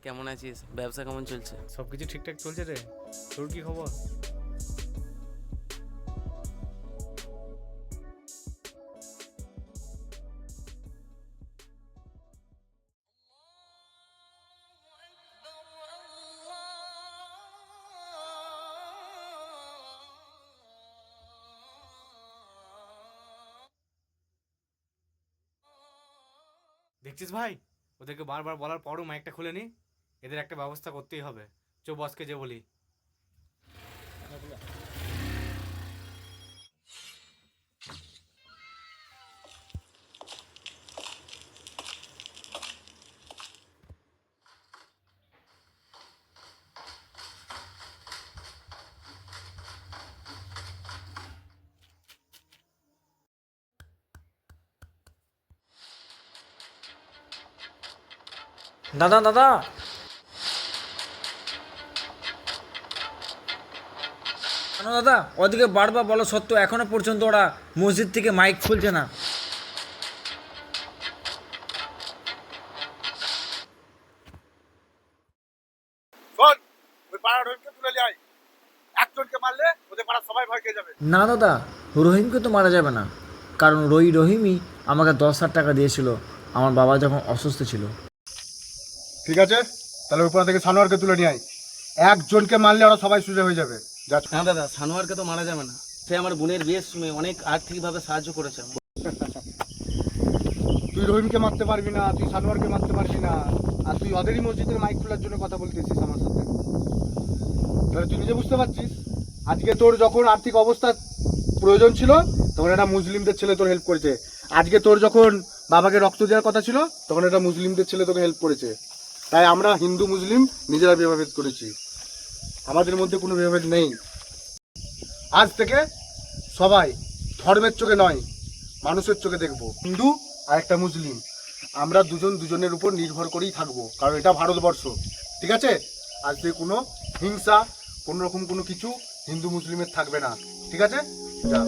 কেমন আছিস? ব্যবসা কেমন চলছে? সবকিছু ঠিকঠাক চলছে রে। তোর কি খবর? দেখছিস ভাই, ওদেরকে বারবার বলার পরও মাইকটা খুলে নি। এদের একটা ব্যবস্থা করতেই হবে। চো বসকে যে বলি। দাদা দাদা কেন দাদা, ওদিকে বারবার বলো সত্ত্বেও এখনো পর্যন্ত ওরা মসজিদ থেকে মাইক খুলছে না। শোন, ওই পাড়ার রহিমকে তুলে যাই। একজনকে মারলে ওদের পাড়ার সবাই ভয় খেয়ে যাবে। না দাদা, রহিমকে তো মারা যাবে না, কারণ রহিমই আমাকে 10,000 টাকা দিয়েছিল আমার বাবা যখন অসুস্থ ছিল। ঠিক আছে, তাহলে ওই পাড়া থেকে সানোয়ারকে তুলে নিয়ে আয়। একজনকে মারলে ওরা সবাই সোজা হয়ে যাবে। যা। না দাদা, সানোয়ারকে তো মারা যাবে না। সে আমার বোনের বিয়ের সময় অনেক আর্থিকভাবে সাহায্য করেছে। তুই রহিমকে মারতে পারবি না, তুই সানোয়ারকে মারতে পারবি না, আর তুই ওদেরই মসজিদের মাইক খোলার জন্য কথা বলতেছিস আমার সাথে। তাহলে তুই নিজে বুঝতে পারছিস, আজকে তোর যখন আর্থিক অবস্থা প্রয়োজন ছিল তখন একটা মুসলিমদের ছেলে তোর হেল্প করেছে। আজকে তোর যখন বাবাকে রক্ত দেওয়ার কথা ছিল তখন একটা মুসলিমদের ছেলে তোকে হেল্প করেছে। তাই আমরা হিন্দু মুসলিম নিজেরা ভেদাভেদ করেছি, আমাদের মধ্যে কোনো ভেদাভেদ নেই। আজ থেকে সবাই ধর্মের চোখে নয়, মানুষের চোখে দেখবো। হিন্দু আর একটা মুসলিম, আমরা দুজন দুজনের উপর নির্ভর করেই থাকবো, কারণ এটা ভারতবর্ষ। ঠিক আছে, আজ থেকে কোনো হিংসা, কোনো রকম কোনো কিছু হিন্দু মুসলিমের থাকবে না। ঠিক আছে, যা।